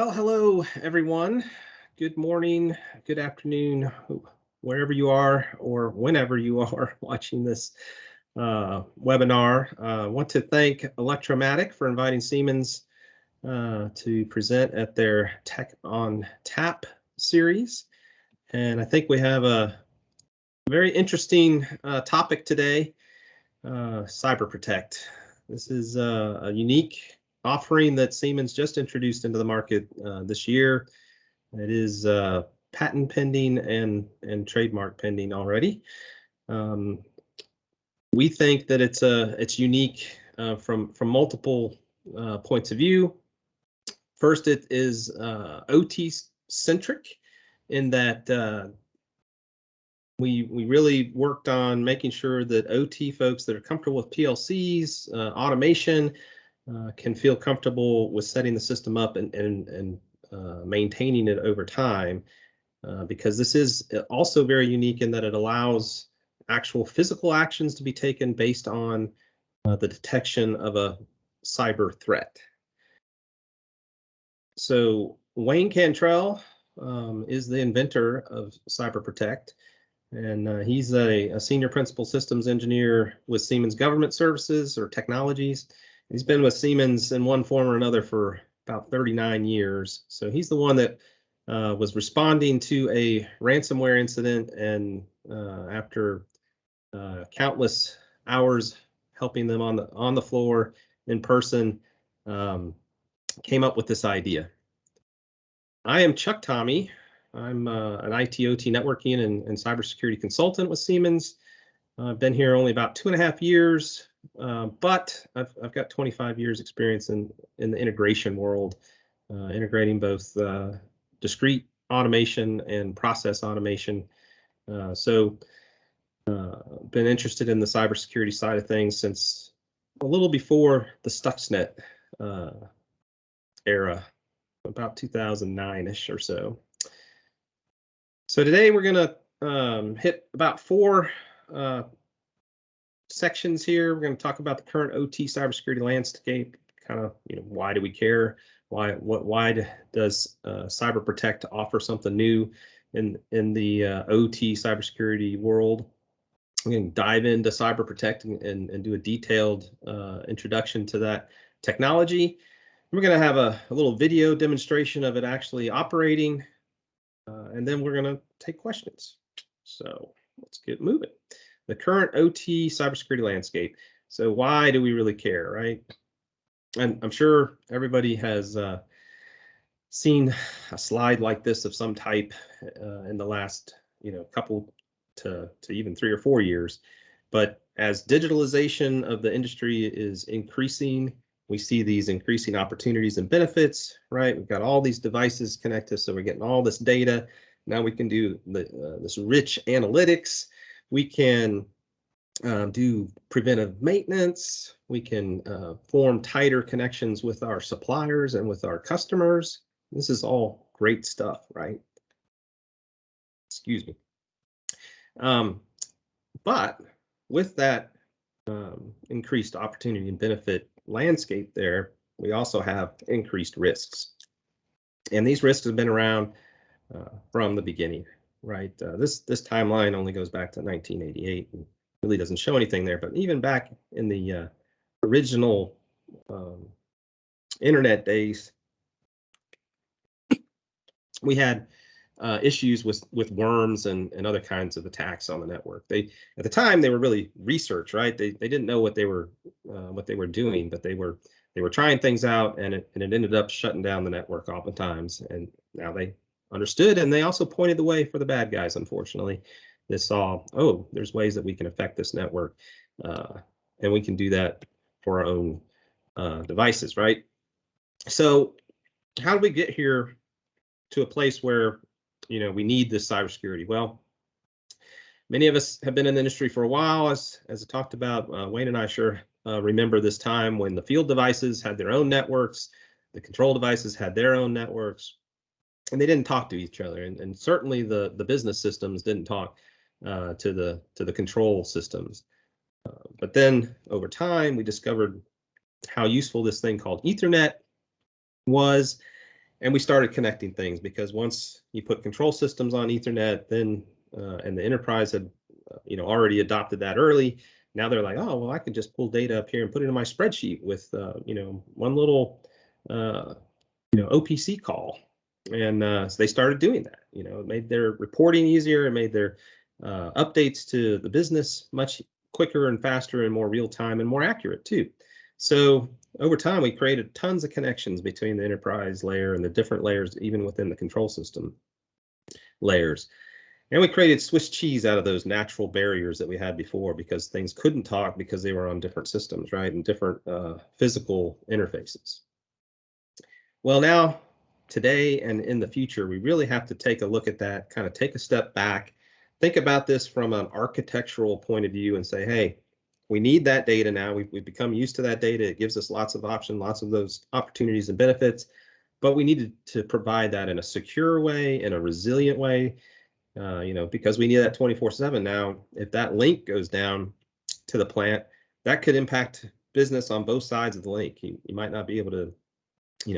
Well, hello, everyone. Good morning, good afternoon, wherever you are or whenever you are watching this webinar. I want to thank Electro-Matic for inviting Siemens to present at their Tech on Tap series. And I think we have a very interesting topic today, SIBERprotect. This is a unique offering that Siemens just introduced into the market this year. It is patent pending and trademark pending already. We think that it's unique from multiple points of view. First, it is OT centric in that we really worked on making sure that OT folks that are comfortable with PLCs, automation, can feel comfortable with setting the system up and maintaining it over time, because this is also very unique in that it allows actual physical actions to be taken based on the detection of a cyber threat. So Wayne Cantrell is the inventor of SIBERprotect, and he's a senior principal systems engineer with Siemens Government Services or Technologies. He's been with Siemens in one form or another for about 39 years. So he's the one that was responding to a ransomware incident, and after countless hours helping them on the floor in person, came up with this idea. I am Chuck Tommy. I'm an IT/OT networking and cybersecurity consultant with Siemens. I've been here only about 2.5 years. But I've got 25 years experience in the integration world, integrating both discrete automation and process automation. So been interested in the cybersecurity side of things since a little before the Stuxnet era, about 2009-ish or so. So today we're going to hit about 4 sections here. We're going to talk about the current OT cybersecurity landscape, kind of, why do we care? Why does SIBERprotect offer something new in the OT cybersecurity world? I'm going to dive into SIBERprotect and do a detailed introduction to that technology. We're going to have a little video demonstration of it actually operating, and then we're going to take questions. So let's get moving. The current OT cybersecurity landscape. So why do we really care, right? And I'm sure everybody has seen a slide like this of some type in the last, couple to even 3 or 4 years. But as digitalization of the industry is increasing, we see these increasing opportunities and benefits, right? We've got all these devices connected, so we're getting all this data. Now we can do this rich analytics. We can do preventive maintenance. We can form tighter connections with our suppliers and with our customers. This is all great stuff, right? Excuse me. But with that increased opportunity and benefit landscape there, we also have increased risks. And these risks have been around from the beginning, right? This timeline only goes back to 1988 and really doesn't show anything there. But even back in the original internet days, we had issues with worms and other kinds of attacks on the network. At the time they were really research, right? They didn't know what they were doing, but they were trying things out, and it ended up shutting down the network oftentimes. And now they understood, and they also pointed the way for the bad guys. Unfortunately, they saw, oh, there's ways that we can affect this network, and we can do that for our own devices, right? So how do we get here to a place where we need this cybersecurity? Well, many of us have been in the industry for a while, as I talked about. Wayne and I sure remember this time when the field devices had their own networks, the control devices had their own networks, and they didn't talk to each other. And certainly the business systems didn't talk to the control systems. But then over time, we discovered how useful this thing called Ethernet was. And we started connecting things, because once you put control systems on Ethernet, then and the enterprise had already adopted that early. Now they're like, oh, well, I can just pull data up here and put it in my spreadsheet with one little OPC call. And so they started doing that. It made their reporting easier. It made their updates to the business much quicker and faster and more real time and more accurate too. So over time, we created tons of connections between the enterprise layer and the different layers, even within the control system layers. And we created Swiss cheese out of those natural barriers that we had before, because things couldn't talk because they were on different systems, right? And different physical interfaces. Well, now, today and in the future, we really have to take a look at that, kind of take a step back, think about this from an architectural point of view and say, hey, we need that data now. We've become used to that data. It gives us lots of options, lots of those opportunities and benefits, but we needed to provide that in a secure way, in a resilient way, because we need that 24/7 now. If that link goes down to the plant, that could impact business on both sides of the link. You might not be able to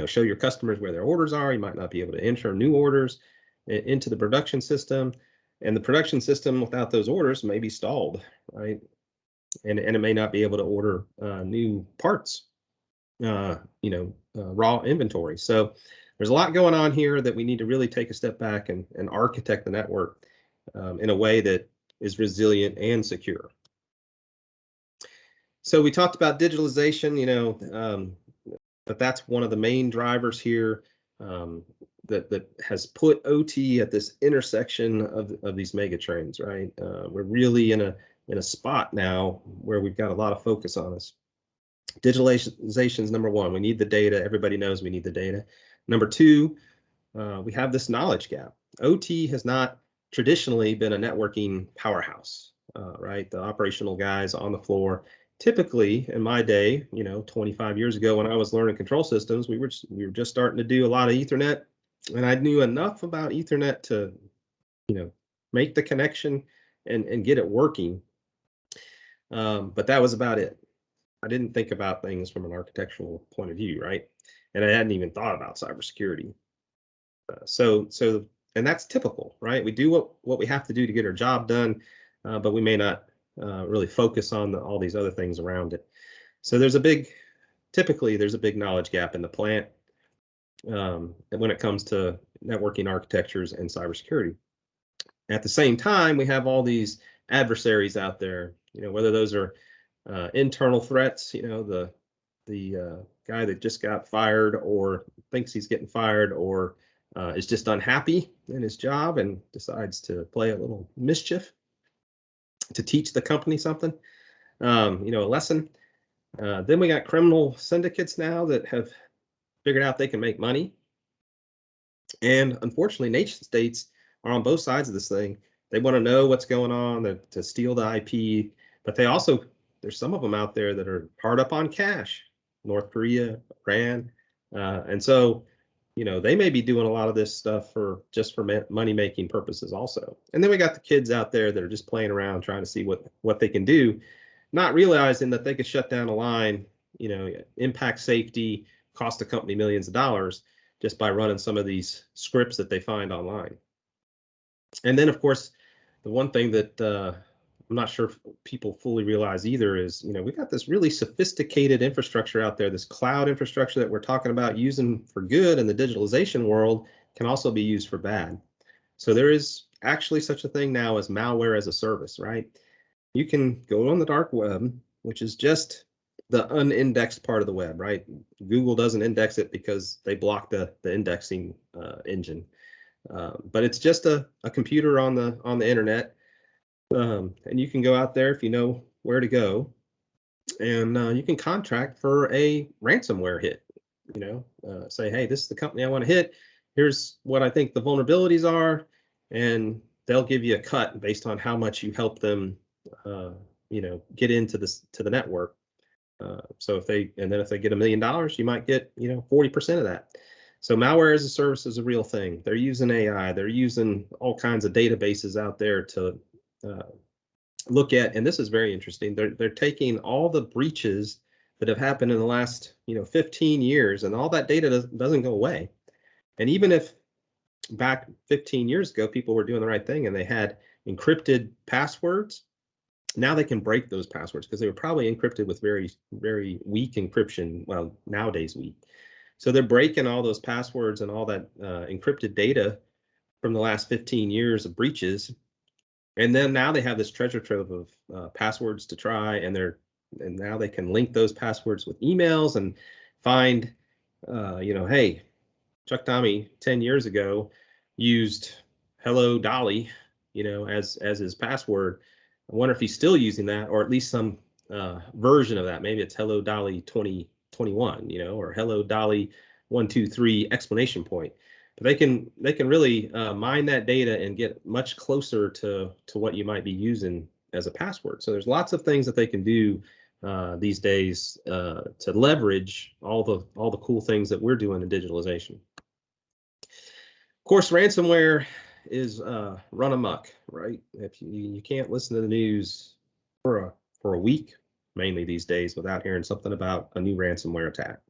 show your customers where their orders are. You might not be able to enter new orders into the production system, and the production system without those orders may be stalled, right? And it may not be able to order new parts, raw inventory. So there's a lot going on here that we need to really take a step back and architect the network in a way that is resilient and secure. So we talked about digitalization, but that's one of the main drivers here that has put OT at this intersection of these mega trends, right? We're really in a spot now where we've got a lot of focus on us. Digitalization is number one. We need the data. Everybody knows we need the data. Number two, we have this knowledge gap. OT has not traditionally been a networking powerhouse, right? The operational guys on the floor. Typically, in my day, 25 years ago when I was learning control systems, we were just starting to do a lot of Ethernet, and I knew enough about Ethernet to, make the connection and get it working. But that was about it. I didn't think about things from an architectural point of view, right? And I hadn't even thought about cybersecurity. And that's typical, right? We do what we have to do to get our job done, but we may not really focus on all these other things around it. So typically there's a big knowledge gap in the plant when it comes to networking architectures and cybersecurity. At the same time, we have all these adversaries out there, whether those are internal threats, the guy that just got fired or thinks he's getting fired, or is just unhappy in his job and decides to play a little mischief to teach the company something, a lesson. Then we got criminal syndicates now that have figured out they can make money. And unfortunately, nation states are on both sides of this thing. They want to know what's going on to steal the IP, but there's some of them out there that are hard up on cash. North Korea, Iran, and so they may be doing a lot of this stuff just for money-making purposes also. And then we got the kids out there that are just playing around trying to see what they can do, not realizing that they could shut down a line, impact safety, cost the company millions of dollars just by running some of these scripts that they find online. And then, of course, the one thing that I'm not sure if people fully realize either is, we've got this really sophisticated infrastructure out there, this cloud infrastructure that we're talking about using for good in the digitalization world can also be used for bad. So there is actually such a thing now as malware as a service, right? You can go on the dark web, which is just the unindexed part of the web, right? Google doesn't index it because they block the indexing engine. But it's just a computer on the internet. And you can go out there if you know where to go, and you can contract for a ransomware hit. Say, hey, this is the company I want to hit. Here's what I think the vulnerabilities are, and they'll give you a cut based on how much you help them, get into the network. So if they get $1 million, you might get 40% of that. So malware as a service is a real thing. They're using AI. They're using all kinds of databases out there to look at, and this is very interesting. They're taking all the breaches that have happened in the last 15 years, and all that data doesn't go away. And even if back 15 years ago, people were doing the right thing and they had encrypted passwords, now they can break those passwords because they were probably encrypted with very, very weak encryption. Well, nowadays weak. So they're breaking all those passwords and all that encrypted data from the last 15 years of breaches. And then now they have this treasure trove of passwords to try, and now they can link those passwords with emails and find, hey, Chuck Tommy 10 years ago used "Hello Dolly," as his password. I wonder if he's still using that, or at least some version of that. Maybe it's "Hello Dolly 2021," or "Hello Dolly 123 exclamation point." But they can really mine that data and get much closer to what you might be using as a password. So there's lots of things that they can do these days to leverage all the cool things that we're doing in digitalization. Of course, ransomware is run amok, right? If you can't listen to the news for a week, mainly these days, without hearing something about a new ransomware attack.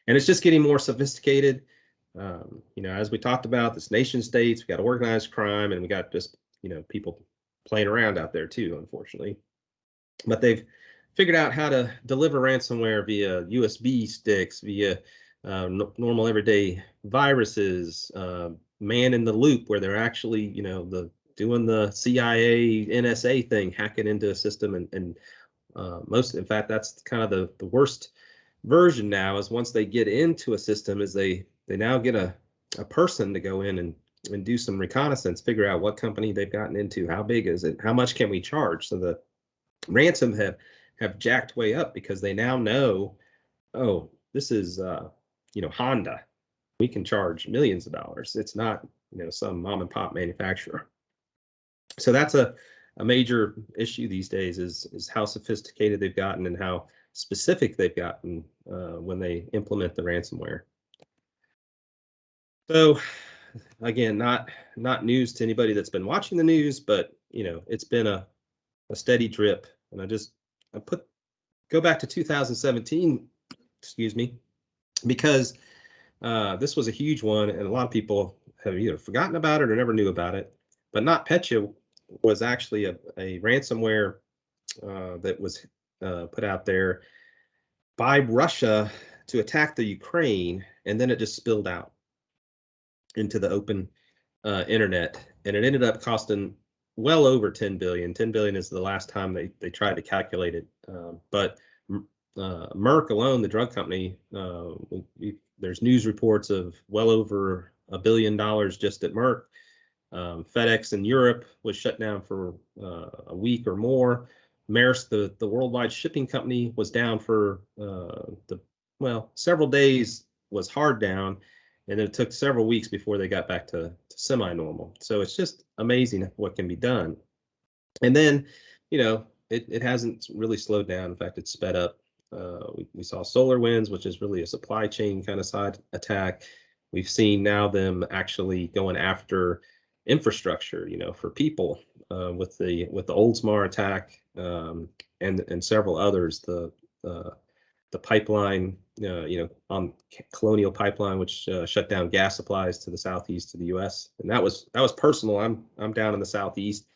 And it's just getting more sophisticated. As we talked about, this nation states, we got organized crime, and we got just people playing around out there too, unfortunately. But they've figured out how to deliver ransomware via USB sticks, via normal everyday viruses, man in the loop, where they're actually, doing the CIA NSA thing, hacking into a system, and in fact, that's kind of the worst version now. Is once they get into a system, is they now get a person to go in and do some reconnaissance, figure out what company they've gotten into, how big is it, how much can we charge. So the ransom have jacked way up because they now know, oh, this is Honda. We can charge millions of dollars. It's not some mom and pop manufacturer. So that's a major issue these days is how sophisticated they've gotten and how specific they've gotten when they implement the ransomware. So again, not news to anybody that's been watching the news, but it's been a steady drip. And go back to 2017, excuse me, because this was a huge one, and a lot of people have either forgotten about it or never knew about it. But NotPetya was actually a ransomware that was put out there by Russia to attack the Ukraine, and then it just spilled out into the open internet, and it ended up costing well over 10 billion. 10 billion is the last time they tried to calculate it. But Merck alone, the drug company, there's news reports of well over $1 billion just at Merck. FedEx in Europe was shut down for a week or more. Maersk, the worldwide shipping company, was down for several days, was hard down, and then it took several weeks before they got back to semi-normal. So it's just amazing what can be done. And then, it hasn't really slowed down. In fact, it's sped up. We saw SolarWinds, which is really a supply chain kind of side attack. We've seen now them actually going after infrastructure, for people with the Oldsmar attack and several others. The pipeline, on Colonial Pipeline, which shut down gas supplies to the southeast of the U.S. And that was personal. I'm down in the southeast,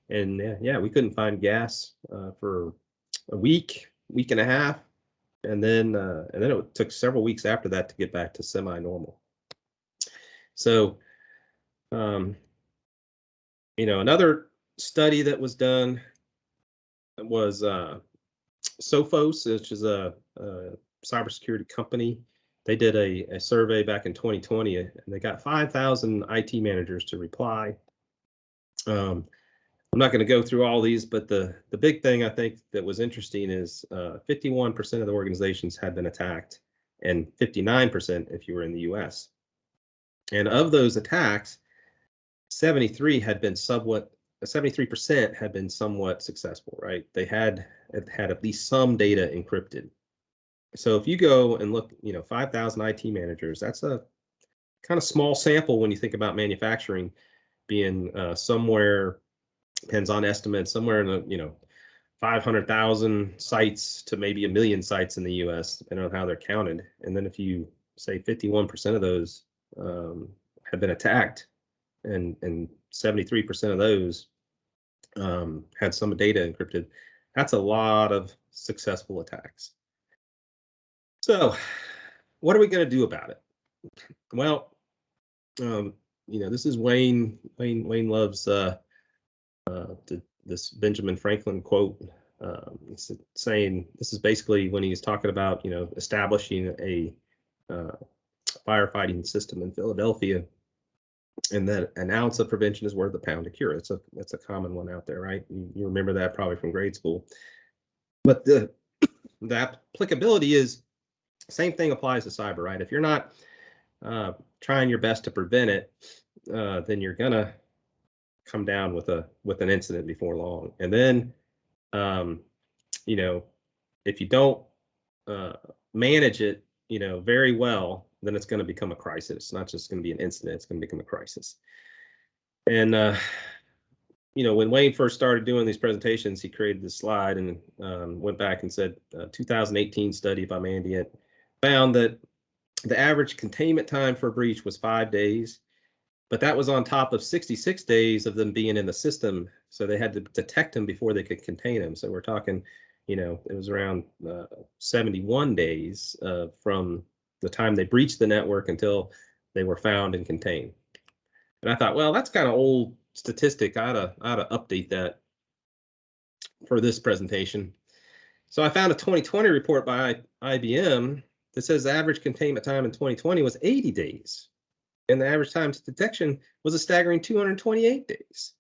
and we couldn't find gas for a week and a half, and then it took several weeks after that to get back to semi-normal. So, another study that was done was Sophos, which is a cybersecurity company. They did a survey back in 2020, and they got 5,000 IT managers to reply. I'm not going to go through all these, but the big thing I think that was interesting is 51% of the organizations had been attacked, and 59% if you were in the U.S. And of those attacks, 73% had been somewhat successful, right? They had at least some data encrypted. So if you go and look, 5,000 IT managers, that's a kind of small sample when you think about manufacturing being somewhere, depends on estimates, somewhere in the, 500,000 sites to maybe 1 million sites in the U.S., depending on how they're counted. And then if you say 51% of those had been attacked, and 73% of those had some data encrypted. That's a lot of successful attacks. So, what are we going to do about it? Well, this is Wayne. Wayne loves this Benjamin Franklin quote. He's saying this is basically when he's talking about establishing a firefighting system in Philadelphia, and that an ounce of prevention is worth a pound of cure. It's a common one out there, right? You remember that probably from grade school. But the applicability is same thing applies to cyber, right? If you're not trying your best to prevent it, then you're gonna come down with an incident before long. And then if you don't manage it very well, then it's going to become a crisis. It's not just going to be an incident, it's going to become a crisis. And when Wayne first started doing these presentations, he created this slide and went back and said 2018 study by Mandiant found that the average containment time for a breach was 5 days, but that was on top of 66 days of them being in the system. So they had to detect them before they could contain them. So we're talking, it was around 71 days from the time they breached the network until they were found and contained. And I thought, well, that's kind of old statistic. I ought to update that for this presentation. So I found a 2020 report by IBM that says the average containment time in 2020 was 80 days. And the average time to detection was a staggering 228 days.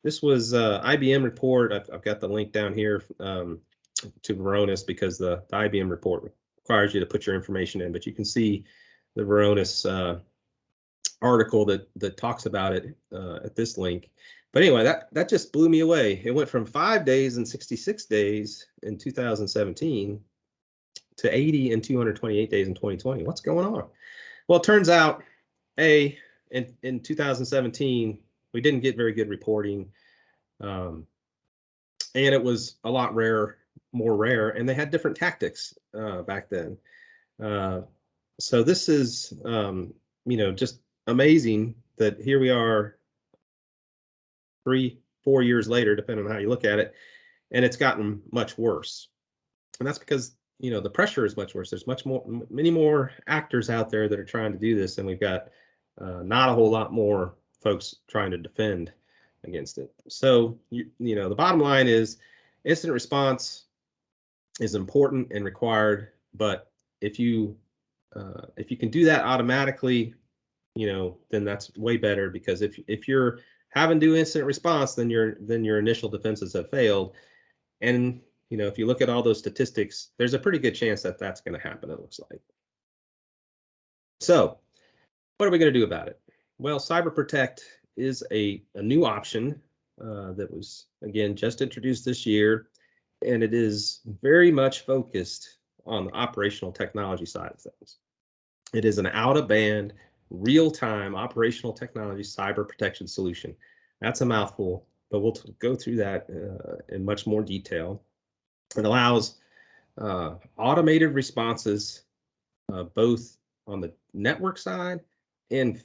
This was IBM report. I've got the link down here to Varonis because the IBM report requires you to put your information in, but you can see the Varonis article that talks about it at this link. But anyway, that just blew me away. It went from 5 days and 66 days in 2017 to 80 and 228 days in 2020. What's going on? Well, it turns out, in 2017, we didn't get very good reporting, and it was a lot more rare, and they had different tactics back then. So this is, just amazing that here we are 3-4 years later, depending on how you look at it, and it's gotten much worse. And that's because the pressure is much worse. There's many more actors out there that are trying to do this, and we've got not a whole lot more folks trying to defend against it. So the bottom line is incident response is important and required, but if you can do that automatically, then that's way better, because if you're having to do incident response, then your initial defenses have failed. And if you look at all those statistics, there's a pretty good chance that that's going to happen, it looks like. So what are we going to do about it? Well, SIBERprotect is a new option that was, again, just introduced this year, and it is very much focused on the operational technology side of things. It is an out-of-band, real-time operational technology cyber protection solution. That's a mouthful, but we'll go through that in much more detail. It allows automated responses both on the network side and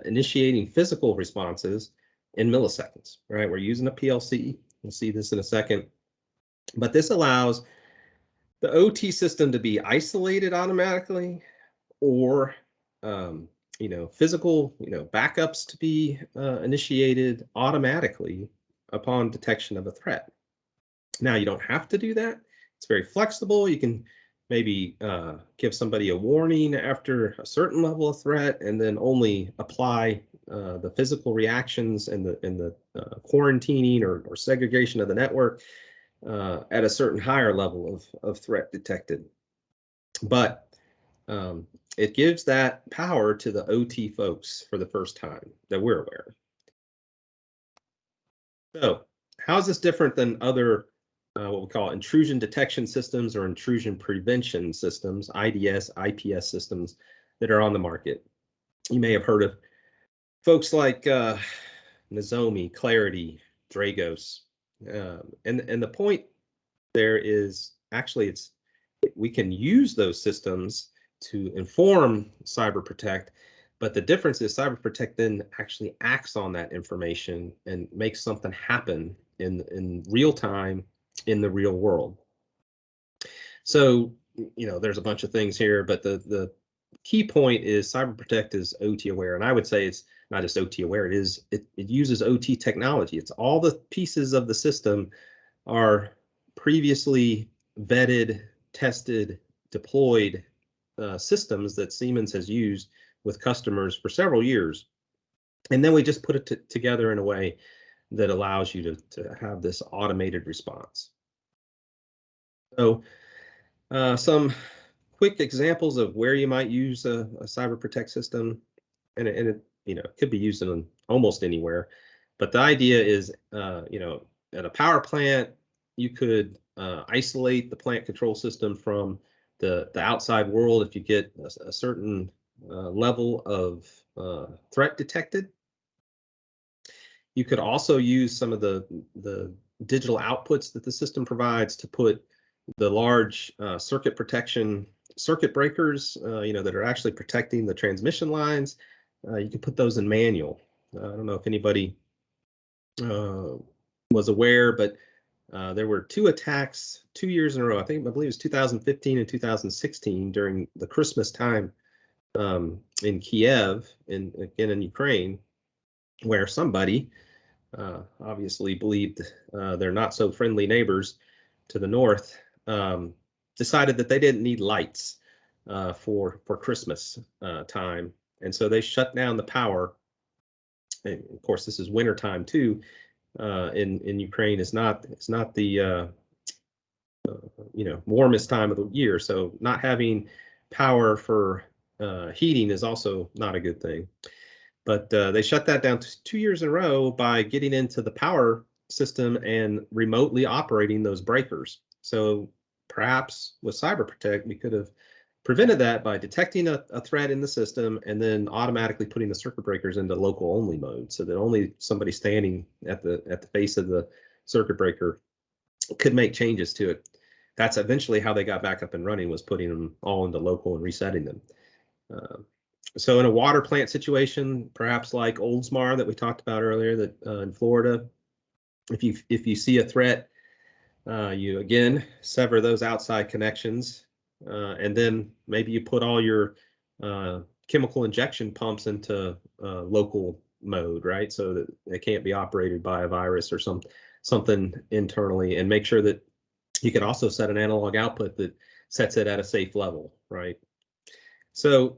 initiating physical responses in milliseconds, right? We're using a PLC. We'll see this in a second. But this allows the OT system to be isolated automatically, or physical backups to be initiated automatically upon detection of a threat. Now, you don't have to do that. It's very flexible. You can maybe give somebody a warning after a certain level of threat, and then only apply the physical reactions and the quarantining or segregation of the network at a certain higher level of threat detected. But it gives that power to the OT folks for the first time that we're aware of. So how is this different than other what we call intrusion detection systems or intrusion prevention systems, IDS, IPS systems that are on the market? You may have heard of folks like Nozomi, Clarity, Dragos. And the point there is actually we can use those systems to inform SIBERprotect, But the difference is SIBERprotect then actually acts on that information and makes something happen in real time in the real world. So, there's a bunch of things here, but the key point is SIBERprotect is OT aware, and I would say it's not just OT aware. It uses OT technology. It's all the pieces of the system are previously vetted, tested, deployed systems that Siemens has used with customers for several years. And then we just put it together in a way that allows you to have this automated response. So some quick examples of where you might use a SIBERprotect system, and it could be used in almost anywhere. But the idea is, at a power plant, you could isolate the plant control system from the outside world if you get a certain level of threat detected. You could also use some of the digital outputs that the system provides to put the large circuit breakers, that are actually protecting the transmission lines. You can put those in manual. I don't know if anybody was aware, but there were 2 attacks 2 years in a row. I believe it was 2015 and 2016 during the Christmas time in Kiev, again in Ukraine, where somebody obviously believed their not so friendly neighbors to the north decided that they didn't need lights for Christmas time, and so they shut down the power. And of course, this is winter time too. In Ukraine, it's not the warmest time of the year, so not having power for heating is also not a good thing. But they shut that down 2 years in a row by getting into the power system and remotely operating those breakers. So perhaps with SIBERprotect, we could have prevented that by detecting a threat in the system and then automatically putting the circuit breakers into local only mode, so that only somebody standing at the face of the circuit breaker could make changes to it. That's eventually how they got back up and running, was putting them all into local and resetting them. So in a water plant situation, perhaps like Oldsmar that we talked about earlier, that in Florida, if you see a threat, you again sever those outside connections, and then maybe you put all your chemical injection pumps into local mode, right? So that they can't be operated by a virus or something internally, and make sure that you can also set an analog output that sets it at a safe level, right? So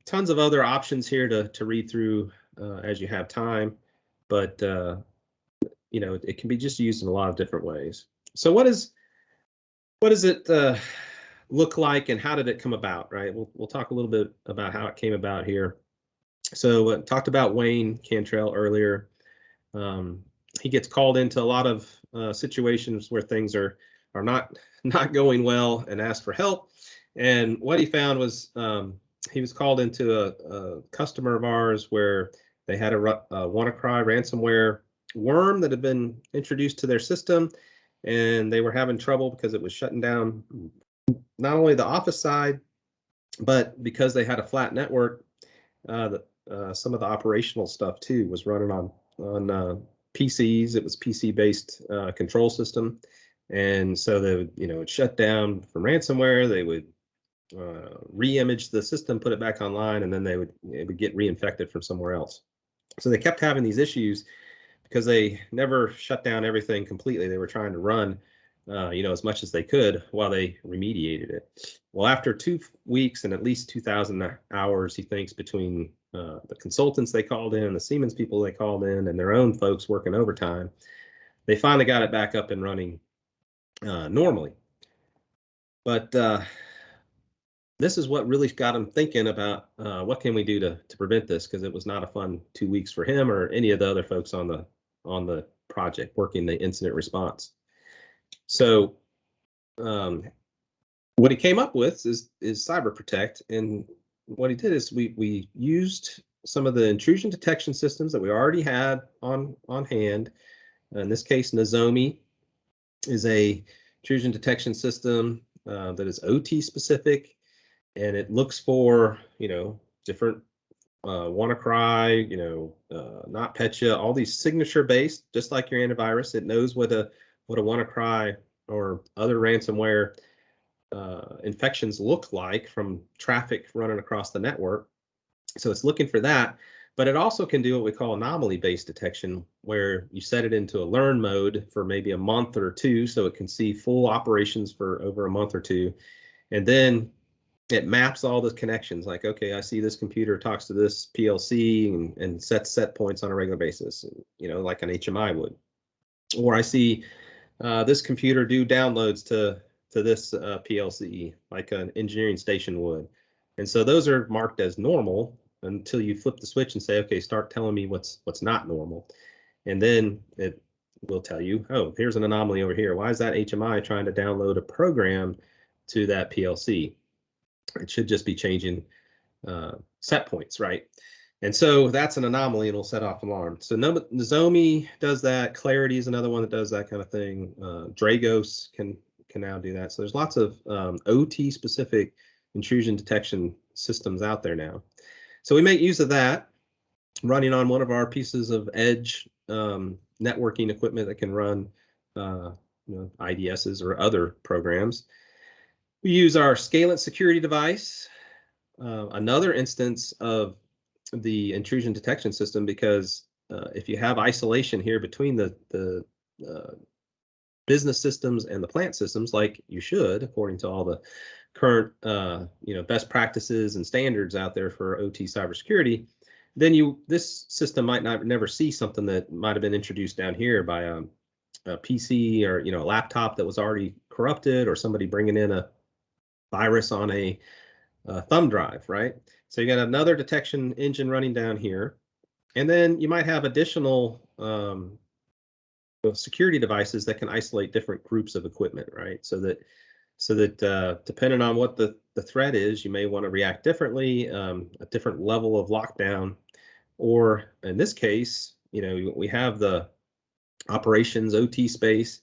tons of other options here to read through as you have time, but it can be just used in a lot of different ways. So what does it look like, and how did it come about, right? We'll talk a little bit about how it came about here. So talked about Wayne Cantrell earlier. He gets called into a lot of situations where things are not going well, and asked for help. And what he found was he was called into a customer of ours where they had a WannaCry ransomware worm that had been introduced to their system, and they were having trouble because it was shutting down not only the office side, but because they had a flat network, some of the operational stuff too was running on PCs. It was PC-based control system, and so they would, it shut down from ransomware. They would re-image the system, put it back online, and then it would get reinfected from somewhere else. So they kept having these issues because they never shut down everything completely. They were trying to run, as much as they could while they remediated it. Well, after 2 weeks and at least 2,000 hours, he thinks, between the consultants they called in, the Siemens people they called in, and their own folks working overtime, they finally got it back up and running normally. But this is what really got him thinking about what can we do to prevent this, because it was not a fun 2 weeks for him or any of the other folks on the project working the incident response. So what he came up with is SIBERprotect, and what he did is we used some of the intrusion detection systems that we already had on hand. In this case, Nozomi is a intrusion detection system that is OT specific, and it looks for different WannaCry, NotPetya, all these signature based, just like your antivirus. It knows what a WannaCry or other ransomware infections look like from traffic running across the network. So it's looking for that, but it also can do what we call anomaly-based detection, where you set it into a learn mode for maybe a month or two, so it can see full operations for over a month or two, and then it maps all the connections. Like, okay, I see this computer talks to this PLC and sets set points on a regular basis, like an HMI would. Or I see this computer do downloads to this PLC, like an engineering station would. And so those are marked as normal until you flip the switch and say, okay, start telling me what's not normal. And then it will tell you, oh, here's an anomaly over here. Why is that HMI trying to download a program to that PLC? It should just be changing set points, right? And so that's an anomaly, and it'll set off alarm. So Nozomi does that. Clarity is another one that does that kind of thing. Dragos can now do that. So there's lots of OT specific intrusion detection systems out there now. So we make use of that, running on one of our pieces of edge networking equipment that can run IDSs or other programs. We use our Scalent security device, another instance of the intrusion detection system, because if you have isolation here between the business systems and the plant systems, like you should, according to all the current best practices and standards out there for OT cybersecurity, then this system might never see something that might have been introduced down here by a PC or a laptop that was already corrupted, or somebody bringing in a virus on a thumb drive, right? So you got another detection engine running down here, and then you might have additional security devices that can isolate different groups of equipment, right? So that depending on what the threat is, you may want to react differently, a different level of lockdown, or in this case, we have the operations OT space,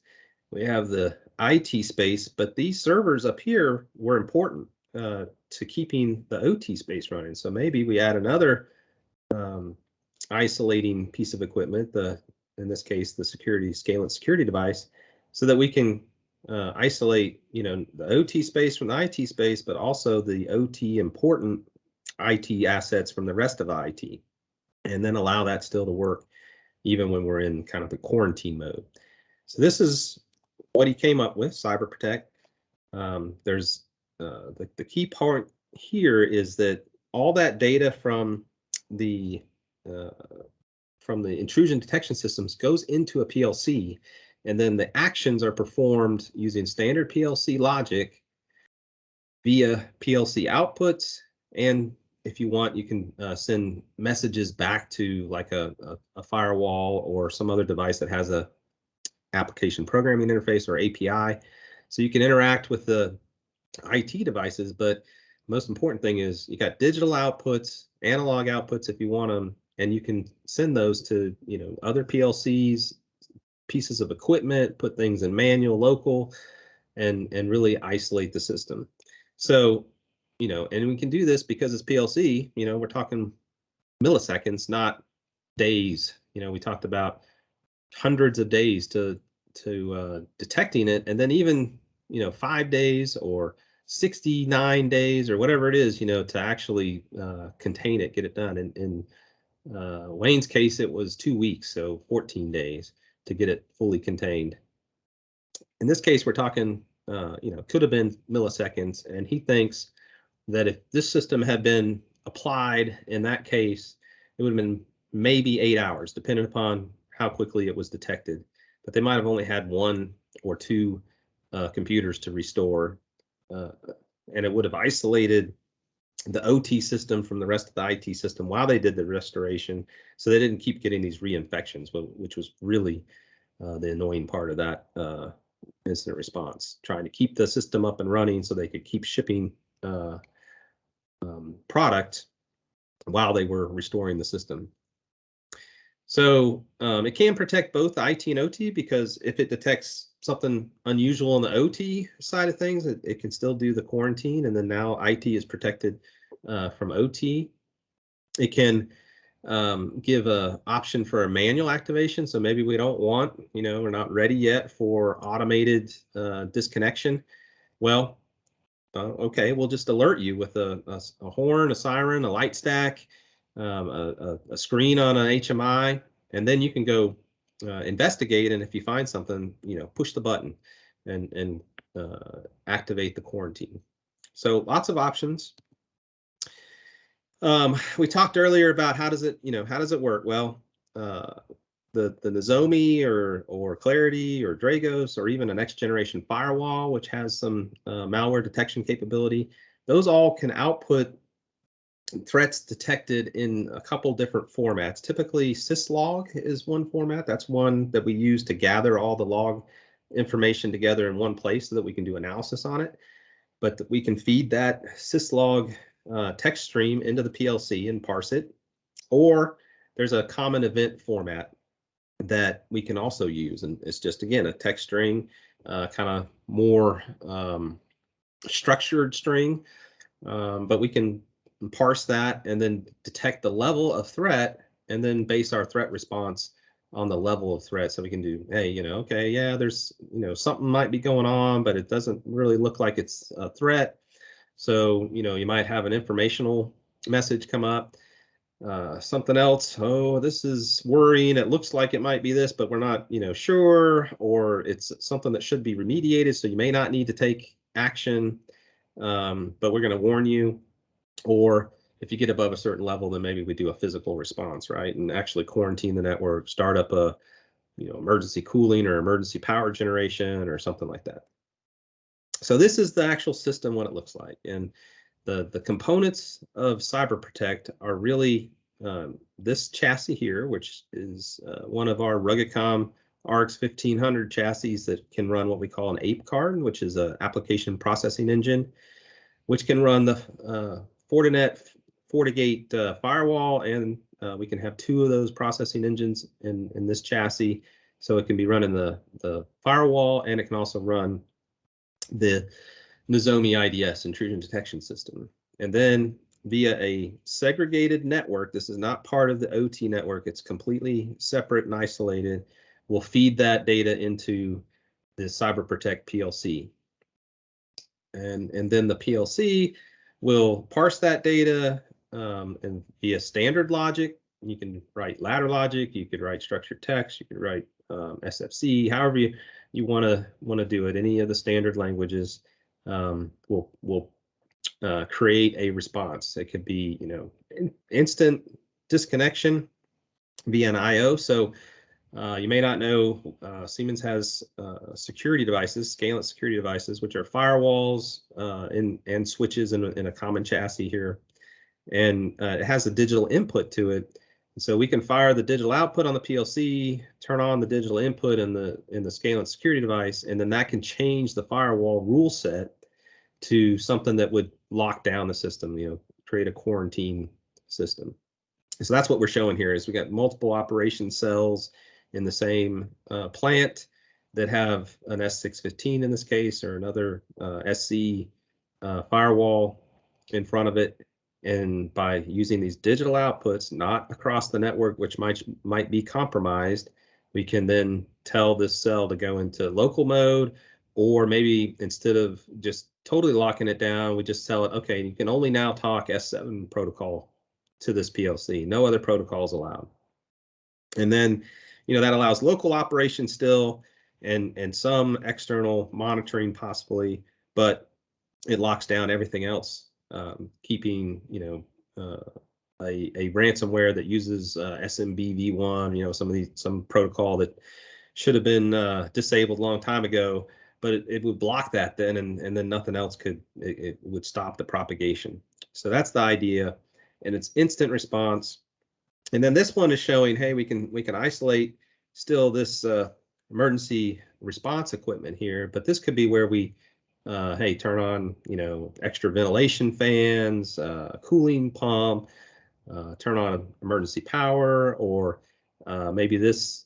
we have the IT space, but these servers up here were important to keeping the OT space running. So maybe we add another isolating piece of equipment, in this case, the Scalent security device, so that we can isolate, the OT space from the IT space, but also the OT important IT assets from the rest of the IT, and then allow that still to work even when we're in kind of the quarantine mode. So this is what he came up with, SIBERprotect. There's the key part here is that all that data from the intrusion detection systems goes into a PLC, and then the actions are performed using standard PLC logic via PLC outputs. And if you want, you can send messages back to like a firewall or some other device that has a application programming interface or API. So you can interact with the IT devices, but most important thing is you got digital outputs, analog outputs if you want them, and you can send those to other PLCs, pieces of equipment, put things in manual, local, and really isolate the system. So and we can do this because it's PLC. We're talking milliseconds, not days. We talked about hundreds of days to detecting it, and then even 5 days or 69 days or whatever it is, to actually contain it, get it done. In Wayne's case, it was 2 weeks, so 14 days to get it fully contained. In this case, we're talking, could have been milliseconds, and he thinks that if this system had been applied in that case, it would have been maybe 8 hours, depending upon how quickly it was detected. But they might have only had 1 or 2 computers to restore, and it would have isolated the OT system from the rest of the IT system while they did the restoration, so they didn't keep getting these reinfections, which was really the annoying part of that incident response, trying to keep the system up and running so they could keep shipping product while they were restoring the system. So it can protect both IT and OT, because if it detects something unusual on the OT side of things, it can still do the quarantine, and then now IT is protected from OT. It can give a option for a manual activation. So maybe we don't want, we're not ready yet for automated disconnection. Well, okay, we'll just alert you with a horn, a siren, a light stack, a screen on an HMI, and then you can go investigate. And if you find something, push the button and activate the quarantine. So lots of options. We talked earlier about how does it work? Well, the Nozomi or Clarity or Dragos or even a next generation firewall, which has some malware detection capability, those all can output threats detected in a couple different formats. Typically, syslog is one format. That's one that we use to gather all the log information together in one place so that we can do analysis on it. But we can feed that syslog text stream into the PLC and parse it. Or there's a common event format that we can also use, and it's just, again, a text string, kind of more structured string, but we can parse that and then detect the level of threat and then base our threat response on the level of threat. So we can do, hey, okay, yeah, there's, something might be going on, but it doesn't really look like it's a threat. So, you might have an informational message come up. Something else, oh, this is worrying. It looks like it might be this, but we're not, sure, or it's something that should be remediated. So you may not need to take action, but we're going to warn you. Or if you get above a certain level, then maybe we do a physical response, right? And actually quarantine the network, start up a, emergency cooling or emergency power generation or something like that. So this is the actual system, what it looks like. And the components of SIBERprotect are really this chassis here, which is one of our RuggedCom RX 1500 chassis that can run what we call an APE card, which is an application processing engine, which can run the Fortinet FortiGate firewall, and we can have two of those processing engines in this chassis. So it can be running the firewall, and it can also run the Nozomi IDS, intrusion detection system. And then via a segregated network, this is not part of the OT network, it's completely separate and isolated, we'll feed that data into the SIBERprotect PLC. And then the PLC will parse that data and via standard logic. You can write ladder logic, you could write structured text, you could write SFC, however you want to do it. Any of the standard languages will create a response. It could be, instant disconnection via an IO. So you may not know, Siemens has security devices, Scalent security devices, which are firewalls and switches in a common chassis here. And it has a digital input to it. And so we can fire the digital output on the PLC, turn on the digital input in the Scalent security device, and then that can change the firewall rule set to something that would lock down the system, create a quarantine system. So that's what we're showing here is we got multiple operation cells in the same plant that have an S615 in this case, or another SC firewall in front of it. And by using these digital outputs, not across the network, which might be compromised, we can then tell this cell to go into local mode, or maybe instead of just totally locking it down, we just tell it, okay, you can only now talk S7 protocol to this PLC. No other protocols allowed. And then, that allows local operation still and some external monitoring possibly, but it locks down everything else, keeping, a ransomware that uses SMB v1, some protocol that should have been disabled a long time ago, but it would block that then, and then nothing else it would stop the propagation. So that's the idea, and it's instant response. And then this one is showing, hey, we can isolate still this emergency response equipment here, but this could be where we hey, turn on, extra ventilation fans, cooling pump, turn on emergency power, or maybe this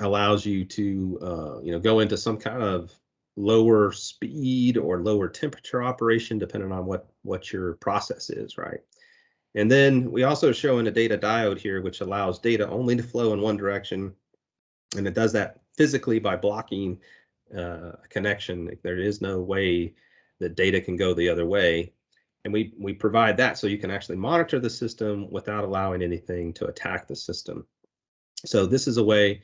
allows you to, go into some kind of lower speed or lower temperature operation, depending on what your process is, right? And then we also show in a data diode here, which allows data only to flow in one direction. And it does that physically by blocking a connection. There is no way that data can go the other way. And we provide that so you can actually monitor the system without allowing anything to attack the system. So this is a way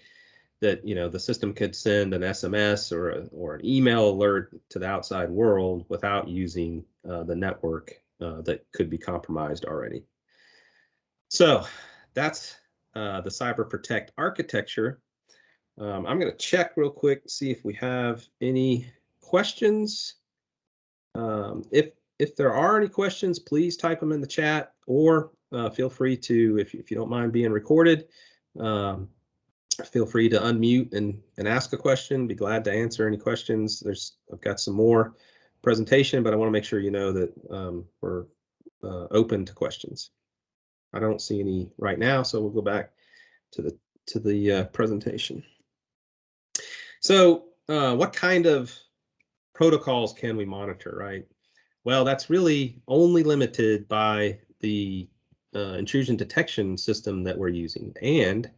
that the system could send an SMS or an email alert to the outside world without using the network that could be compromised already. So that's the SIBERprotect architecture. I'm going to check real quick, see if we have any questions. If there are any questions, please type them in the chat, or feel free to, if you don't mind being recorded, feel free to unmute and ask a question. Be glad to answer any questions. I've got some more presentation, but I want to make sure you know that we're open to questions. I don't see any right now, so we'll go back to the presentation. So what kind of protocols can we monitor, right? Well, that's really only limited by the intrusion detection system that we're using. And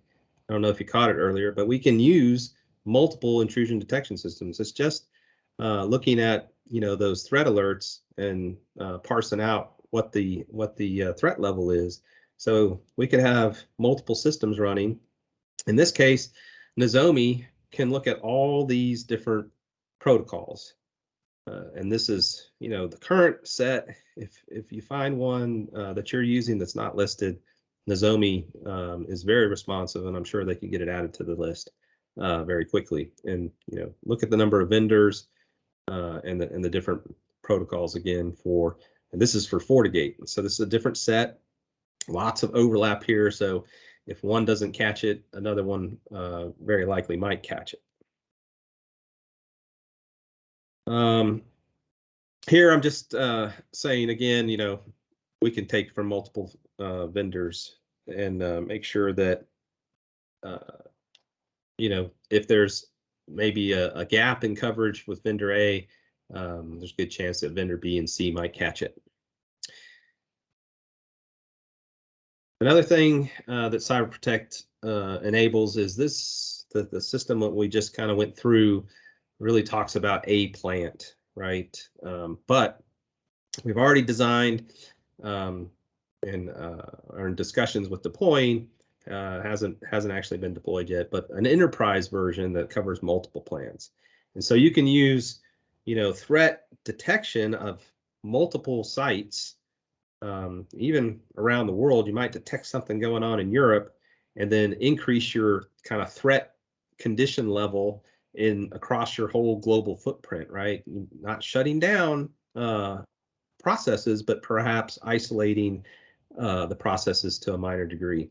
I don't know if you caught it earlier, but we can use multiple intrusion detection systems. It's just looking at those threat alerts and parsing out what the threat level is. So we could have multiple systems running. In this case, Nozomi can look at all these different protocols. And this is, the current set. If you find one that you're using that's not listed, Nozomi is very responsive, and I'm sure they can get it added to the list very quickly. And look at the number of vendors and the different protocols again and this is for FortiGate. So this is a different set. Lots of overlap here. So if one doesn't catch it, another one very likely might catch it. Here I'm just saying again, we can take from multiple vendors and make sure that, if there's maybe a gap in coverage with vendor A, there's a good chance that vendor B and C might catch it. Another thing that SIBERprotect enables is the system that we just kind of went through really talks about a plant, right? But we've already designed and are in discussions with deploying. Hasn't actually been deployed yet, but an enterprise version that covers multiple plants. And so you can use, threat detection of multiple sites. Even around the world, you might detect something going on in Europe and then increase your kind of threat condition level across your whole global footprint, right? Not shutting down processes, but perhaps isolating the processes to a minor degree.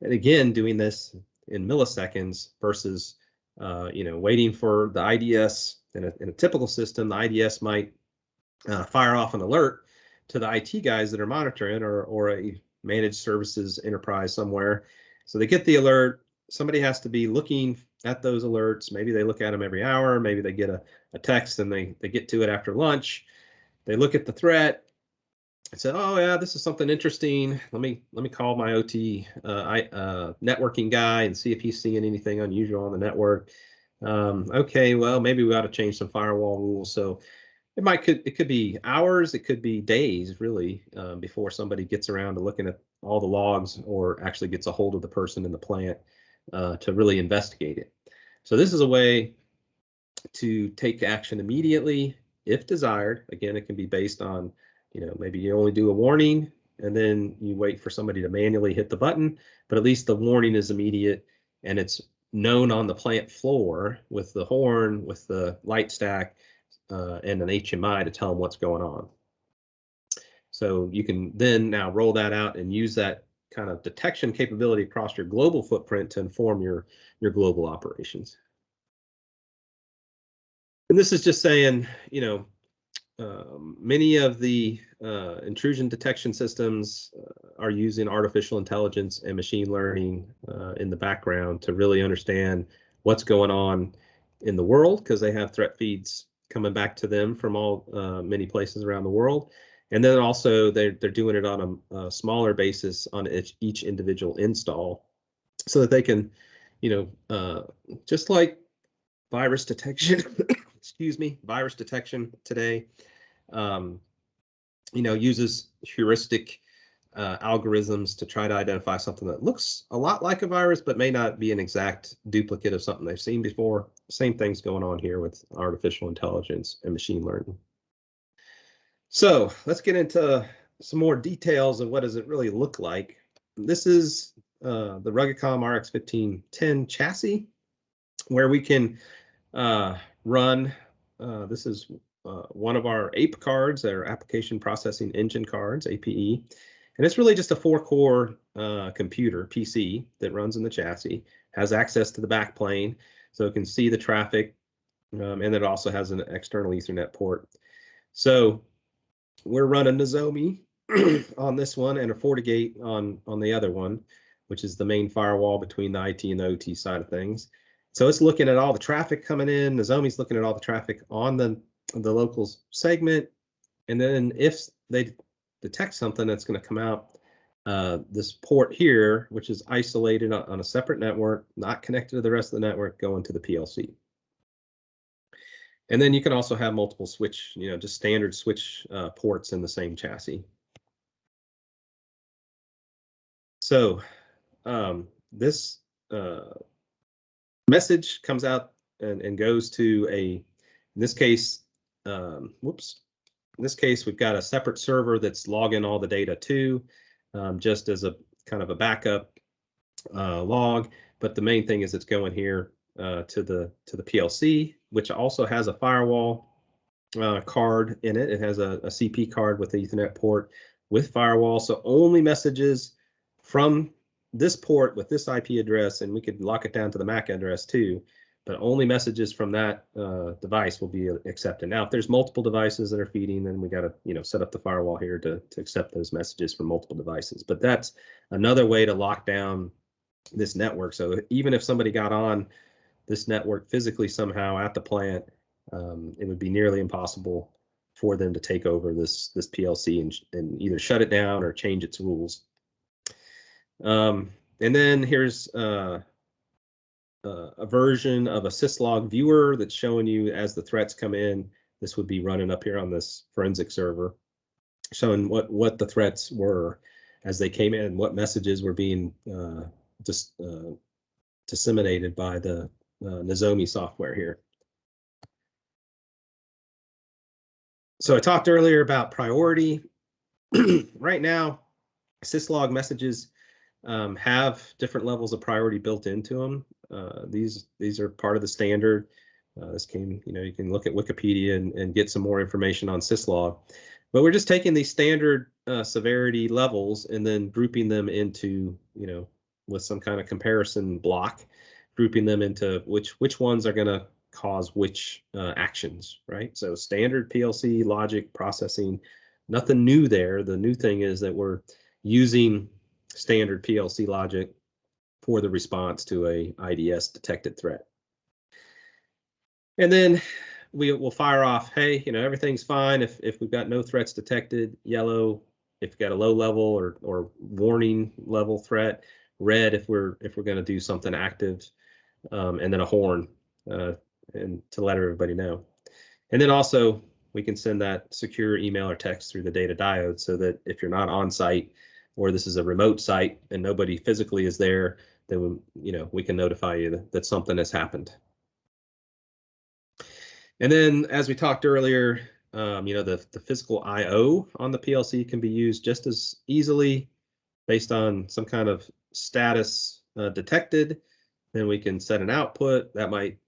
And again, doing this in milliseconds versus waiting for the IDS. In a typical system, the IDS might fire off an alert to the IT guys that are monitoring, or a managed services enterprise somewhere. So they get the alert. Somebody has to be looking at those alerts. Maybe they look at them every hour. Maybe they get a text and they get to it after lunch. They look at the threat and say, "Oh yeah, this is something interesting. Let me call my OT networking guy and see if he's seeing anything unusual on the network." Okay, well, maybe we ought to change some firewall rules. So it could be hours, it could be days, really, before somebody gets around to looking at all the logs or actually gets a hold of the person in the plant to really investigate it. So this is a way to take action immediately if desired. Again, it can be based on, maybe you only do a warning and then you wait for somebody to manually hit the button, but at least the warning is immediate and it's known on the plant floor with the horn, with the light stack, and an HMI to tell them what's going on. So you can then now roll that out and use that kind of detection capability across your global footprint to inform your global operations. And this is just saying, many of the intrusion detection systems are using artificial intelligence and machine learning in the background to really understand what's going on in the world, because they have threat feeds coming back to them from all many places around the world. And then also they're doing it on a smaller basis on each individual install, so that they can, just like virus detection, excuse me, virus detection today, uses heuristic algorithms to try to identify something that looks a lot like a virus, but may not be an exact duplicate of something they've seen before. Same thing's going on here with artificial intelligence and machine learning. So let's get into some more details of what does it really look like. This is the RuggedCom RX 1510 chassis, where we can run, this is one of our APE cards, our Application Processing Engine cards, APE. And it's really just a 4-core computer, PC, that runs in the chassis, has access to the backplane, so it can see the traffic, and it also has an external Ethernet port. So we're running Nozomi on this one and a FortiGate on the other one, which is the main firewall between the IT and the OT side of things. So it's looking at all the traffic coming in. Nozomi's looking at all the traffic on the local segment. And then if they detect something that's going to come out this port here, which is isolated on a separate network, not connected to the rest of the network, going to the PLC. And then you can also have multiple switch, just standard switch ports in the same chassis. So this message comes out and goes to in this case, in this case, we've got a separate server that's logging all the data to, just as a kind of a backup log. But the main thing is it's going here to the PLC, which also has a firewall card in it. It has a CP card with the Ethernet port with firewall. So only messages from this port with this IP address, and we could lock it down to the MAC address too, but only messages from that device will be accepted. Now, if there's multiple devices that are feeding, then we got to, set up the firewall here to accept those messages from multiple devices. But that's another way to lock down this network. So even if somebody got on this network physically somehow at the plant, it would be nearly impossible for them to take over this PLC and either shut it down or change its rules. And then here's a version of a syslog viewer that's showing you as the threats come in. This would be running up here on this forensic server, showing what the threats were as they came in, what messages were being disseminated by the Nozomi software here. So I talked earlier about priority. Right now, syslog messages have different levels of priority built into them. These are part of the standard. This came, you can look at Wikipedia and get some more information on syslog. But we're just taking these standard severity levels and then grouping them into, with some kind of comparison block, grouping them into which ones are going to cause which actions, right? So standard PLC logic processing, nothing new there. The new thing is that we're using standard PLC logic for the response to a IDS detected threat. And then we will fire off, hey, everything's fine if we've got no threats detected, yellow if we've got a low level or warning level threat, red if we're going to do something active, and then a horn and to let everybody know. And then also we can send that secure email or text through the data diode, so that if you're not on site or this is a remote site and nobody physically is there, then we can notify you that something has happened. And then, as we talked earlier, the physical I/O on the PLC can be used just as easily based on some kind of status detected. Then we can set an output that might,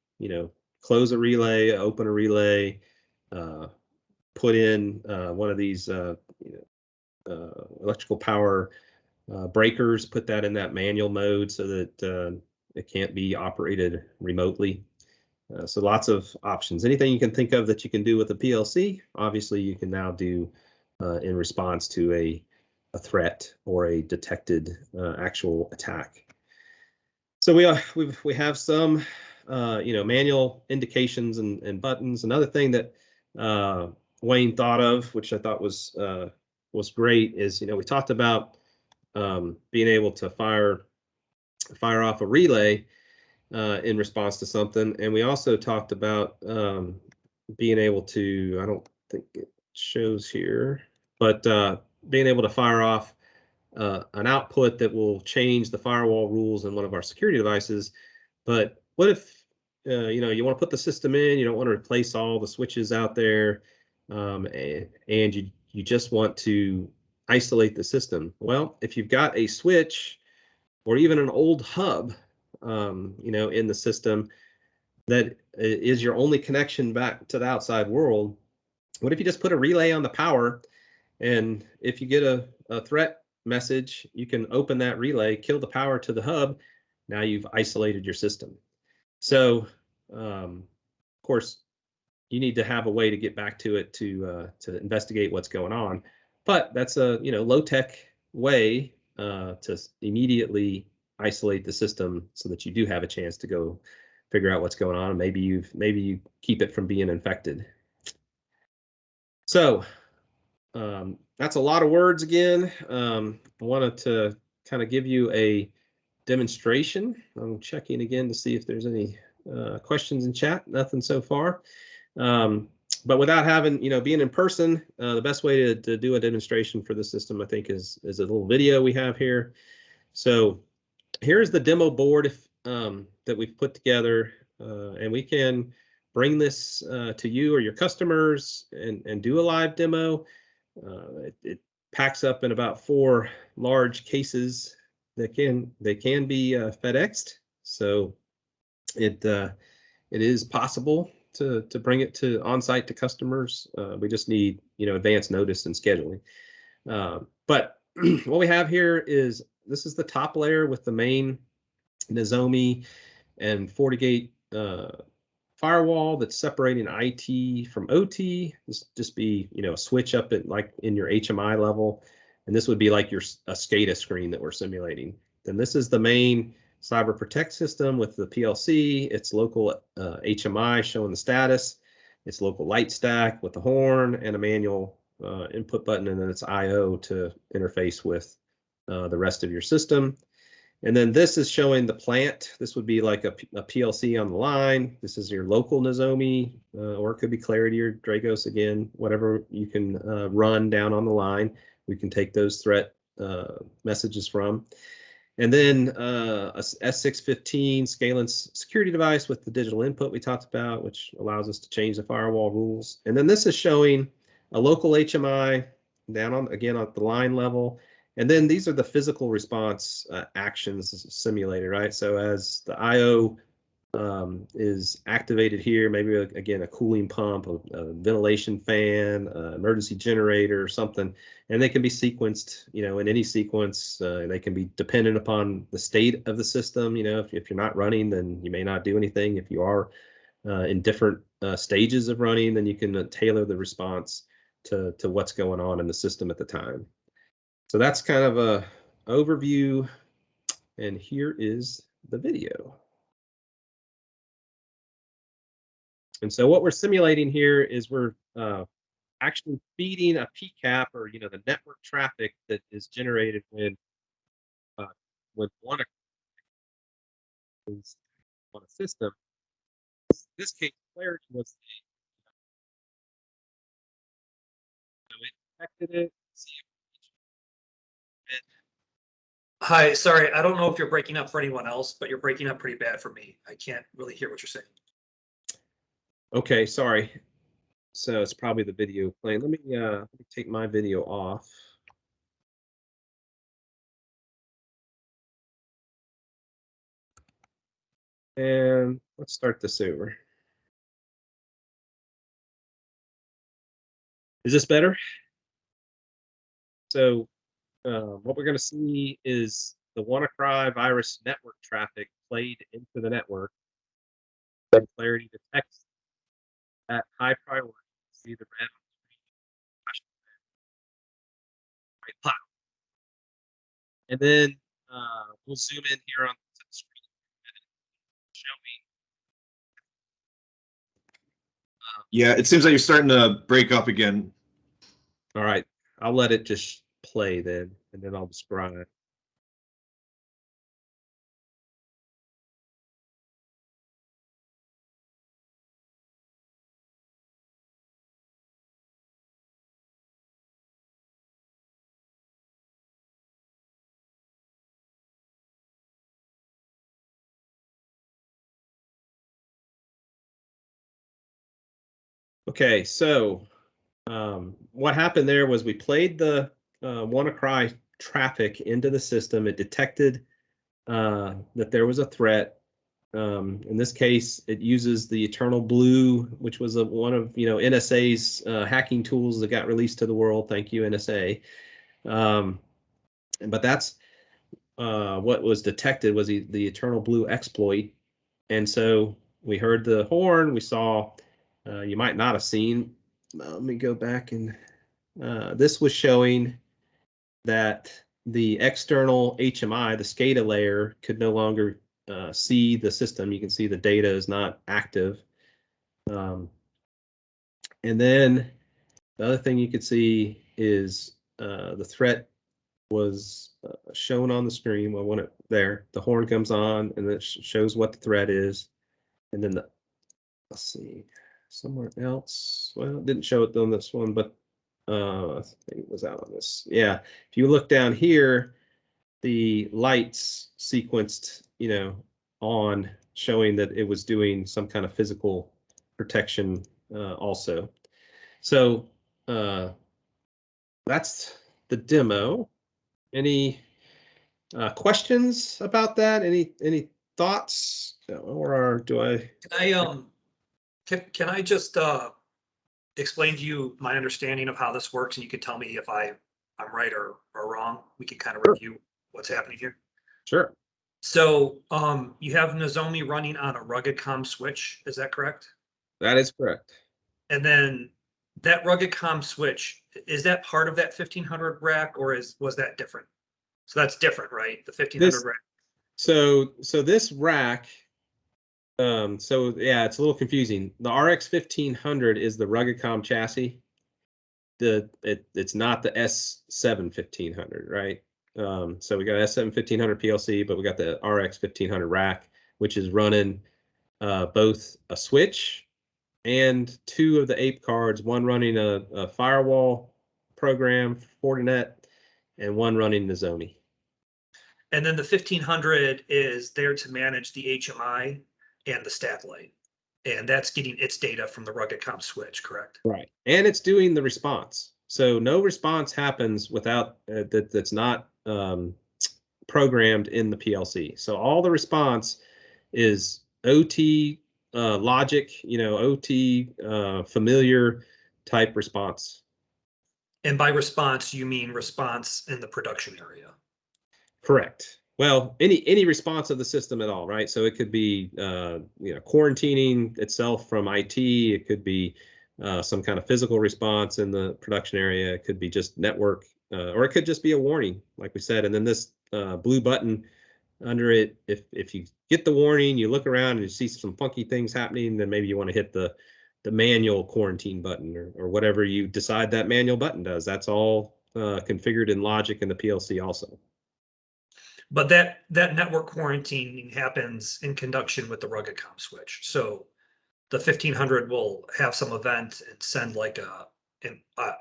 close a relay, open a relay, put in one of these electrical power breakers, put that in that manual mode so that it can't be operated remotely. So lots of options. Anything you can think of that you can do with a PLC, obviously you can now do in response to a threat or a detected actual attack. So we have some manual indications and buttons. Another thing that Wayne thought of, which I thought was great, is we talked about being able to fire off a relay in response to something, and we also talked about being able to, I don't think it shows here, but being able to fire off an output that will change the firewall rules in one of our security devices. But what if you want to put the system in, you don't want to replace all the switches out there, and you just want to isolate the system? Well, if you've got a switch or even an old hub, in the system that is your only connection back to the outside world, what if you just put a relay on the power, and if you get a threat message, you can open that relay, kill the power to the hub. Now you've isolated your system. So, of course, you need to have a way to get back to it to investigate what's going on. But that's a low tech way to immediately isolate the system so that you do have a chance to go figure out what's going on. And maybe you keep it from being infected. So that's a lot of words again. I wanted to kind of give you a demonstration. I'm checking again to see if there's any questions in chat. Nothing so far. But without having, being in person, the best way to do a demonstration for the system, I think, is a little video we have here. So here's the demo board that we've put together, and we can bring this to you or your customers and do a live demo. It packs up in about 4 large cases that can be FedExed. So it is possible to bring it to on-site to customers. We just need advance notice and scheduling. But what we have here is, this is the top layer with the main Nozomi and FortiGate firewall that's separating IT from OT. This just be a switch up at like in your HMI level, and this would be like a SCADA screen that we're simulating. Then this is the main SIBERprotect system with the PLC, its local HMI showing the status, its local light stack with the horn and a manual input button, and then its I/O to interface with the rest of your system. And then this is showing the plant. This would be like a PLC on the line. This is your local Nozomi, or it could be Clarity or Dragos again, whatever you can run down on the line. We can take those threat messages from. And then a S615 Scalance security device with the digital input we talked about, which allows us to change the firewall rules. And then this is showing a local HMI down on, again, at the line level. And then these are the physical response actions simulated, right? So as the I/O is activated here, maybe again a cooling pump, a ventilation fan, emergency generator, or something, and they can be sequenced, in any sequence. They can be dependent upon the state of the system. If you're not running, then you may not do anything. If you are in different stages of running, then you can tailor the response to what's going on in the system at the time. So that's kind of a overview, and here is the video. And so what we're simulating here is we're actually feeding a PCAP, or the network traffic that is generated when one is on a system. In this case, Clarity was it detected it. See if Hi, sorry, I don't know if you're breaking up for anyone else, but you're breaking up pretty bad for me. I can't really hear what you're saying. Okay, sorry. So it's probably the video playing. Let me take my video off. And let's start this over. Is this better? So what we're going to see is the WannaCry virus network traffic played into the network. Then Clarity detects at high priority. See the red right pop. And then we'll zoom in here on the screen, showing Yeah, it seems like you're starting to break up again. All right, I'll let it just play then, and then I'll describe. Okay, so what happened there was we played the WannaCry traffic into the system. It detected that there was a threat. In this case, it uses the Eternal Blue, which was one of NSA's hacking tools that got released to the world. Thank you, NSA. But that's what was detected was the Eternal Blue exploit. And so we heard the horn. We saw, you might not have seen. Let me go back and this was showing that the external HMI, the SCADA layer, could no longer see the system. You can see the data is not active. And then the other thing you could see is the threat was shown on the screen. Well, when it there, the horn comes on and it shows what the threat is. And then let's see, somewhere else. Well, it didn't show it on this one, but I think it was out on this. Yeah, if you look down here, the lights sequenced, on, showing that it was doing some kind of physical protection also. So that's the demo. Any questions about that? Any thoughts, or do I? Can I just explain to you my understanding of how this works, and you can tell me if I'm right or wrong. We can kind of review what's happening here. Sure. So you have Nozomi running on a rugged comm switch, is that correct? That is correct. And then that rugged comm switch, is that part of that 1500 rack, or was that different? So that's different, right? The 1500 rack. So this rack, so yeah, it's a little confusing. The RX 1500 is the rugged comm chassis. It's not the S7 1500, right? So we got S7 1500 PLC, but we got the RX 1500 rack, which is running both a switch and two of the APE cards, one running a firewall program, Fortinet, and one running the Nozomi. And then the 1500 is there to manage the HMI and the stat light. And that's getting its data from the rugged comm switch, correct? Right. And it's doing the response. So no response happens without that's not programmed in the PLC. So all the response is OT logic, OT familiar type response. And by response, you mean response in the production area. Correct. Well, any response of the system at all, right? So it could be quarantining itself from IT. It could be some kind of physical response in the production area. It could be just network, or it could just be a warning, like we said. And then this blue button under it, if you get the warning, you look around and you see some funky things happening, then maybe you want to hit the manual quarantine button or whatever you decide that manual button does. That's all configured in logic in the PLC also. But that network quarantining happens in conjunction with the rugged comm switch. So the 1500 will have some event and send like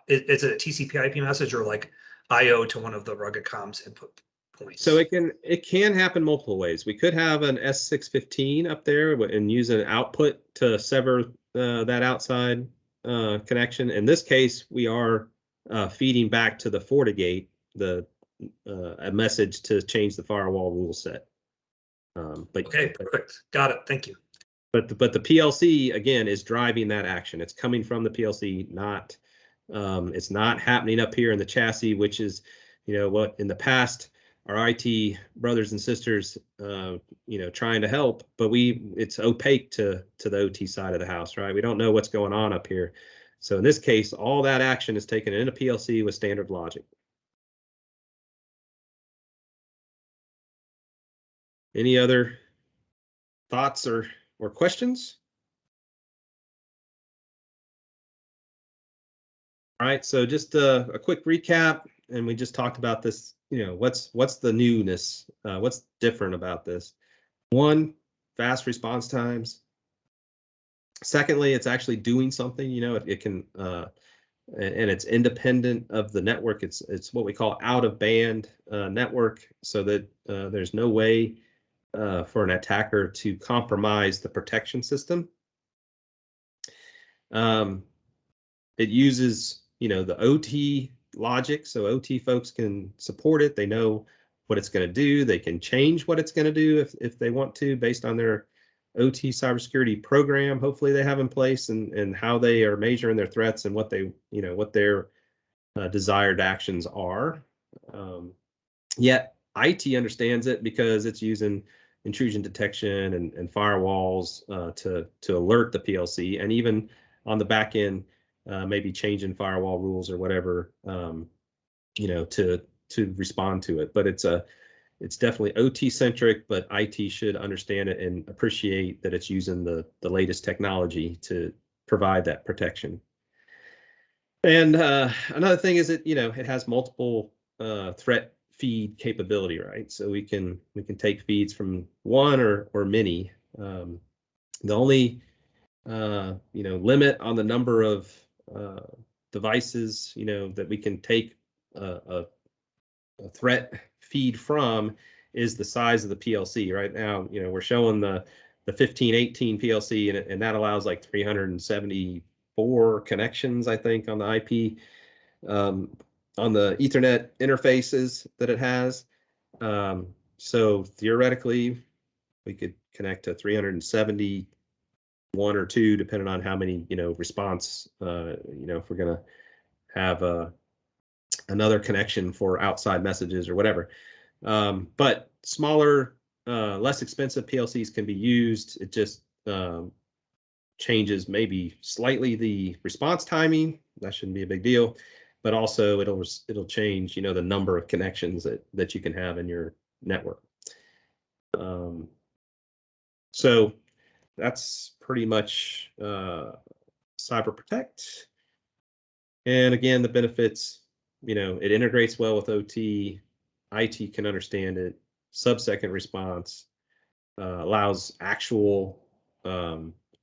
is it a TCP/IP message or like IO to one of the rugged comms input points? So it can happen multiple ways. We could have an S615 up there and use an output to sever that outside connection. In this case, we are feeding back to the FortiGate a message to change the firewall rule set. Okay, perfect. Got it. Thank you. But the PLC again is driving that action. It's coming from the PLC, not it's not happening up here in the chassis, which is what in the past our IT brothers and sisters trying to help, but it's opaque to the OT side of the house, right? We don't know what's going on up here. So in this case, all that action is taken in a PLC with standard logic. Any other thoughts or questions? All right, so just a quick recap, and we just talked about this. What's the newness? What's different about this? One, fast response times. Secondly, it's actually doing something. It can, and it's independent of the network. It's what we call out of band network, so that there's no way for an attacker to compromise the protection system. It uses, the OT logic, so OT folks can support it. They know what it's going to do. They can change what it's going to do if they want to, based on their OT cybersecurity program. Hopefully, they have in place, and how they are measuring their threats and what their desired actions are. Yet IT understands it because it's using intrusion detection and firewalls to alert the PLC, and even on the back end, maybe changing firewall rules or whatever, to respond to it. But it's definitely OT centric, but IT should understand it and appreciate that it's using the latest technology to provide that protection. And another thing is it has multiple threat feed capability, right? So we can take feeds from one or many. The only limit on the number of devices that we can take a threat feed from is the size of the PLC. Right now, we're showing the 1518 PLC, and that allows like 374 connections, I think, on the IP, on the Ethernet interfaces that it has. So theoretically, we could connect to 371 or 2, depending on how many, response, if we're going to have another connection for outside messages or whatever. But smaller, less expensive PLCs can be used. It just changes maybe slightly the response timing. That shouldn't be a big deal, but also it'll change, the number of connections that you can have in your network. So that's pretty much SIBERprotect. And again, the benefits, it integrates well with OT. IT can understand it. Sub-second response, allows actual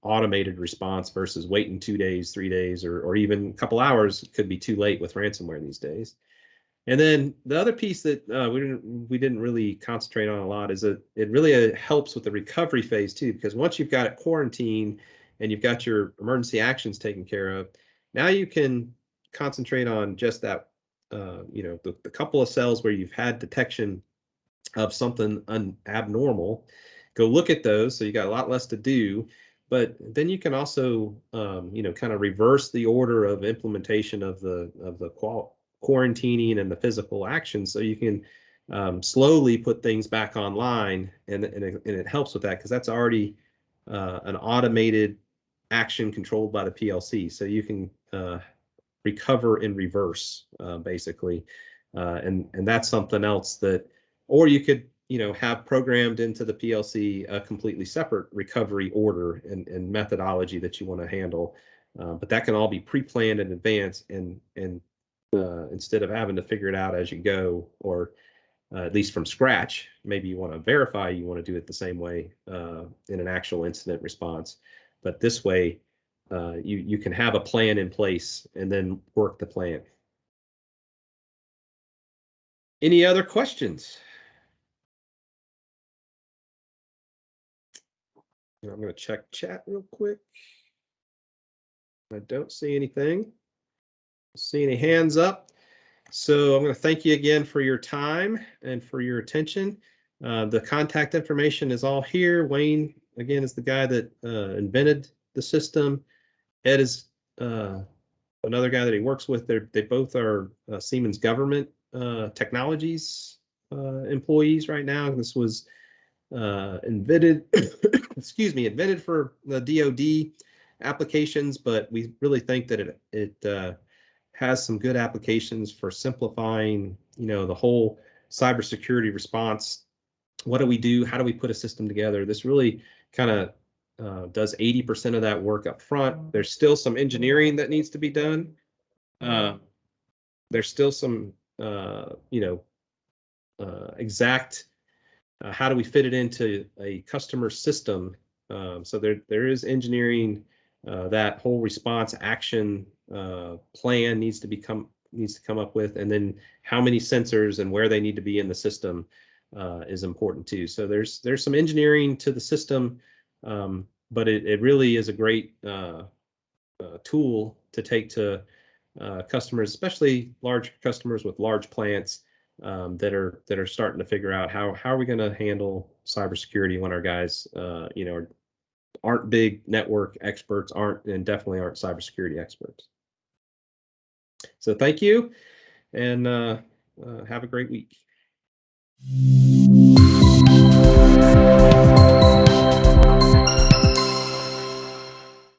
automated response versus waiting 2 days, 3 days, or even a couple hours. It could be too late with ransomware these days. And then the other piece that we didn't really concentrate on a lot is that it really helps with the recovery phase too, because once you've got it quarantined and you've got your emergency actions taken care of, now you can concentrate on just that, the couple of cells where you've had detection of something abnormal. Go look at those, so you got a lot less to do. But then you can also, kind of reverse the order of implementation of the quarantining and the physical action, so you can slowly put things back online, and it helps with that because that's already an automated action controlled by the PLC, so you can recover in reverse, basically, and that's something else that, or you could have programmed into the PLC a completely separate recovery order and methodology that you want to handle, but that can all be pre-planned in advance, and instead of having to figure it out as you go, or at least from scratch. Maybe you want to verify you want to do it the same way in an actual incident response, but this way you can have a plan in place and then work the plan. Any other questions? I'm going to check chat real quick. I don't see anything. See any hands up? So I'm going to thank you again for your time and for your attention. The contact information is all here. Wayne, again, is the guy that invented the system. Ed is another guy that he works with. They both are Siemens Government Technologies employees right now. This was invented, excuse me, invented for the DoD applications, but we really think that it has some good applications for simplifying, the whole cybersecurity response. What do we do? How do we put a system together? This really kind of does 80% of that work up front. There's still some engineering that needs to be done, there's still some, exact, how do we fit it into a customer system? So there is engineering, that whole response action plan needs to come up with, and then how many sensors and where they need to be in the system is important too. So there's some engineering to the system, but it really is a great tool to take to customers, especially large customers with large plants, that are starting to figure out how are we going to handle cybersecurity when our guys aren't big network experts, and definitely aren't cybersecurity experts. So thank you, and have a great week.